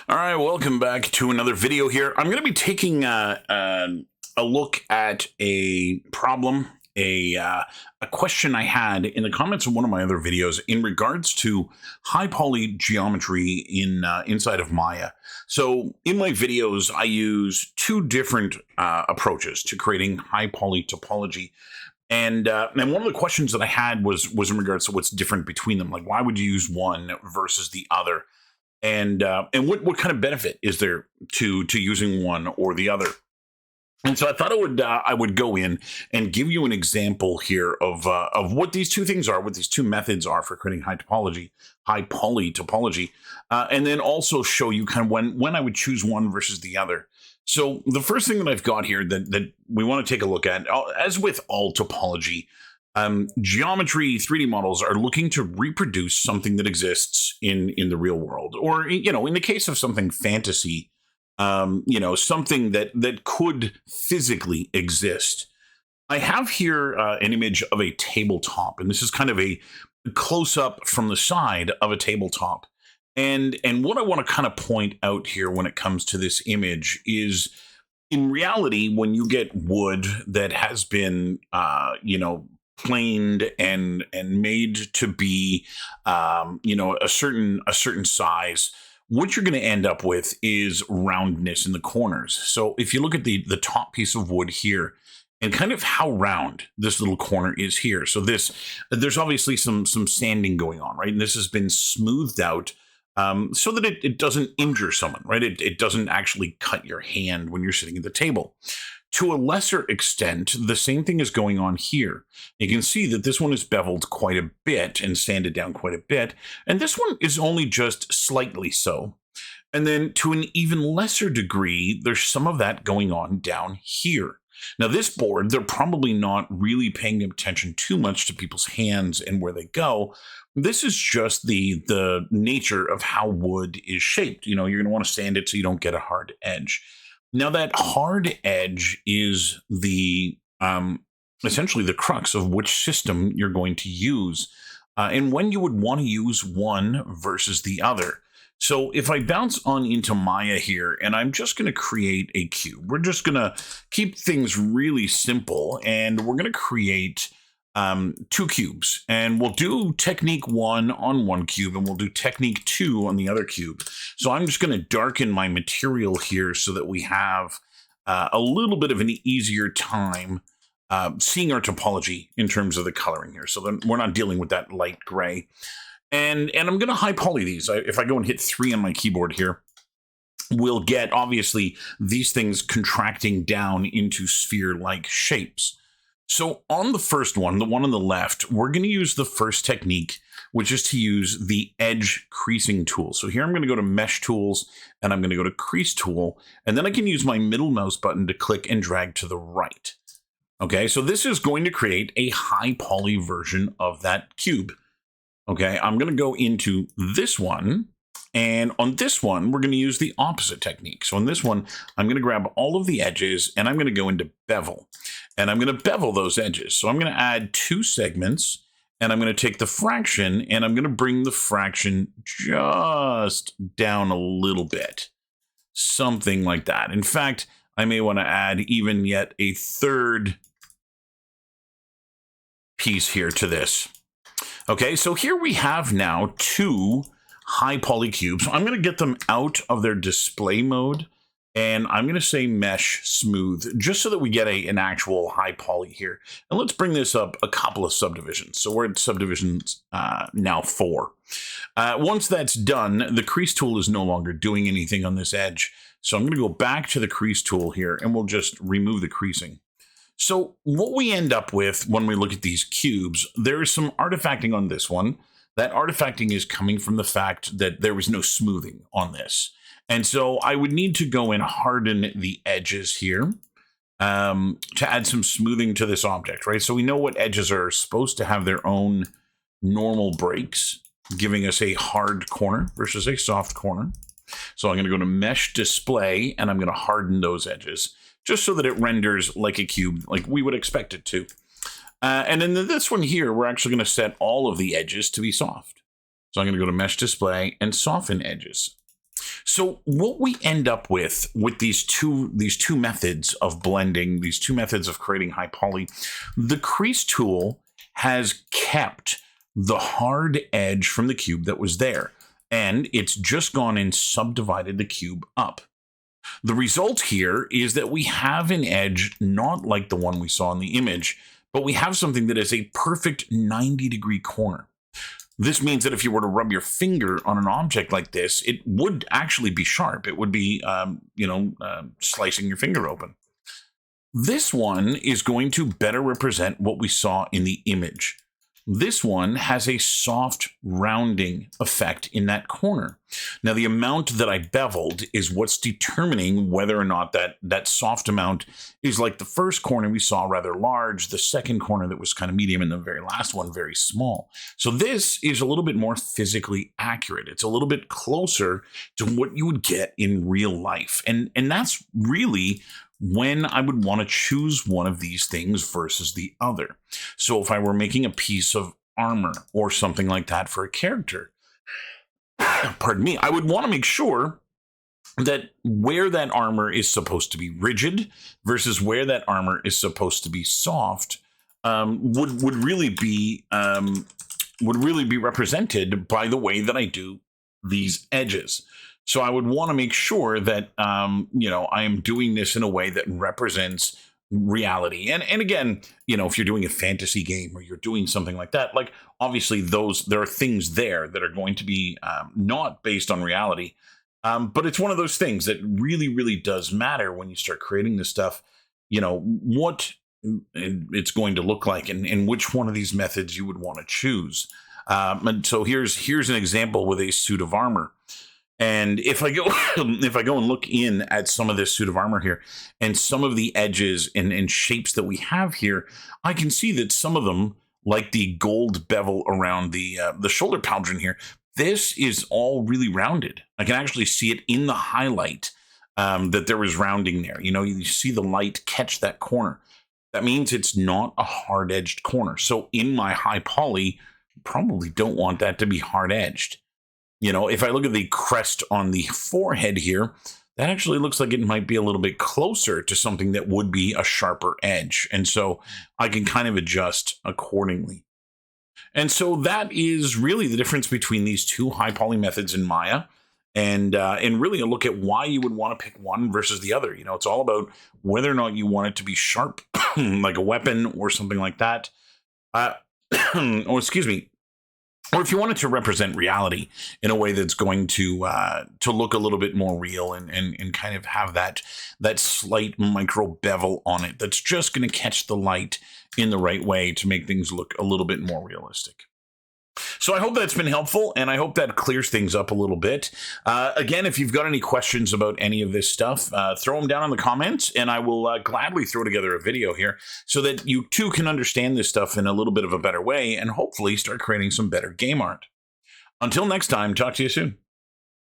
All right, welcome back to another video here. I'm going to be taking a look at a problem, a question I had in the comments of one of my other videos in regards to high poly geometry inside of Maya. So in my videos, I use two different approaches to creating high poly topology. And one of the questions that I had was in regards to what's different between them. Like, why would you use one versus the other? And what kind of benefit is there to using one or the other? And so I thought I would go in and give you an example here of what these two things are, what these two methods are for creating high poly topology, and then also show you kind of when I would choose one versus the other. So the first thing that I've got here that we want to take a look at, as with all topology, geometry 3D models are looking to reproduce something that exists in the real world, or in the case of something fantasy, something that could physically exist. I have here an image of a tabletop, and this is kind of a close up from the side of a tabletop. And what I want to kind of point out here when it comes to this image is, in reality, when you get wood that has been, planed and made to be, a certain size, what you're going to end up with is roundness in the corners. So if you look at the top piece of wood here, and kind of how round this little corner is here. So there's obviously some sanding going on, right? And this has been smoothed out so that it doesn't injure someone, right? It doesn't actually cut your hand when you're sitting at the table. To a lesser extent, the same thing is going on here. You can see that this one is beveled quite a bit and sanded down quite a bit, and this one is only just slightly so. And then to an even lesser degree, there's some of that going on down here. Now, this board, they're probably not really paying attention too much to people's hands and where they go. This is just the nature of how wood is shaped. You're going to want to sand it so you don't get a hard edge. Now, that hard edge is the essentially the crux of which system you're going to use and when you would want to use one versus the other. So if I bounce on into Maya here, and I'm just going to create a cube, we're just going to keep things really simple, and we're going to create two cubes, and we'll do technique 1 on one cube, and we'll do technique 2 on the other cube. So I'm just going to darken my material here so that we have a little bit of an easier time seeing our topology in terms of the coloring here. So then we're not dealing with that light gray. And I'm going to high poly these. If I go and hit 3 on my keyboard here, we'll get, obviously, these things contracting down into sphere-like shapes. So on the first one, the one on the left, we're going to use the first technique, which is to use the edge creasing tool. So here I'm going to go to Mesh Tools, and I'm going to go to Crease Tool, and then I can use my middle mouse button to click and drag to the right. Okay, so this is going to create a high poly version of that cube. Okay, I'm going to go into this one, and on this one, we're going to use the opposite technique. So on this one, I'm going to grab all of the edges, and I'm going to go into Bevel. And I'm going to bevel those edges. So I'm going to add 2 segments, and I'm going to take the fraction, and I'm going to bring the fraction just down a little bit. Something like that. In fact, I may want to add even yet a third piece here to this. Okay, so here we have now 2 high poly cubes. I'm going to get them out of their display mode, and I'm going to say mesh smooth, just so that we get an actual high poly here. And let's bring this up a couple of subdivisions. So we're at subdivisions now 4. Once that's done, the crease tool is no longer doing anything on this edge. So I'm going to go back to the crease tool here, and we'll just remove the creasing. So what we end up with when we look at these cubes, there is some artifacting on this one. That artifacting is coming from the fact that there was no smoothing on this. And so I would need to go and harden the edges here to add some smoothing to this object, right? So we know what edges are supposed to have their own normal breaks, giving us a hard corner versus a soft corner. So I'm going to go to Mesh Display, and I'm going to harden those edges, just so that it renders like a cube, like we would expect it to. And then this one here, we're actually going to set all of the edges to be soft. So I'm going to go to Mesh Display and Soften Edges. So what we end up with these two methods of blending, these two methods of creating high poly, the crease tool has kept the hard edge from the cube that was there, and it's just gone and subdivided the cube up. The result here is that we have an edge not like the one we saw in the image, but we have something that is a perfect 90-degree corner. This means that if you were to rub your finger on an object like this, it would actually be sharp. It would be, slicing your finger open. This one is going to better represent what we saw in the image. This one has a soft rounding effect in that corner. Now, the amount that I beveled is what's determining whether or not that soft amount is like the first corner we saw rather large, the second corner that was kind of medium, and the very last one very small. So this is a little bit more physically accurate. It's a little bit closer to what you would get in real life. And that's really when I would want to choose one of these things versus the other. So if I were making a piece of armor or something like that for a character, pardon me, I would want to make sure that where that armor is supposed to be rigid versus where that armor is supposed to be soft would really be represented by the way that I do these edges. So I would want to make sure that, I am doing this in a way that represents reality. And again, if you're doing a fantasy game or you're doing something like that, like obviously there are things there that are going to be not based on reality. But it's one of those things that really, really does matter when you start creating this stuff, what it's going to look like and which one of these methods you would want to choose. And so here's an example with a suit of armor. And if I go and look in at some of this suit of armor here and some of the edges and shapes that we have here, I can see that some of them, like the gold bevel around the shoulder pauldron here, this is all really rounded. I can actually see it in the highlight that there was rounding there. You see the light catch that corner. That means it's not a hard-edged corner. So in my high poly, probably don't want that to be hard-edged. If I look at the crest on the forehead here, that actually looks like it might be a little bit closer to something that would be a sharper edge. And so I can kind of adjust accordingly. And so that is really the difference between these two high poly methods in Maya, and really a look at why you would want to pick one versus the other. It's all about whether or not you want it to be sharp, like a weapon or something like that. Or if you want it to represent reality in a way that's going to look a little bit more real and kind of have that slight micro bevel on it that's just going to catch the light in the right way to make things look a little bit more realistic. So I hope that's been helpful, and I hope that clears things up a little bit. Again, if you've got any questions about any of this stuff, throw them down in the comments, and I will gladly throw together a video here so that you too can understand this stuff in a little bit of a better way and hopefully start creating some better game art. Until next time, talk to you soon.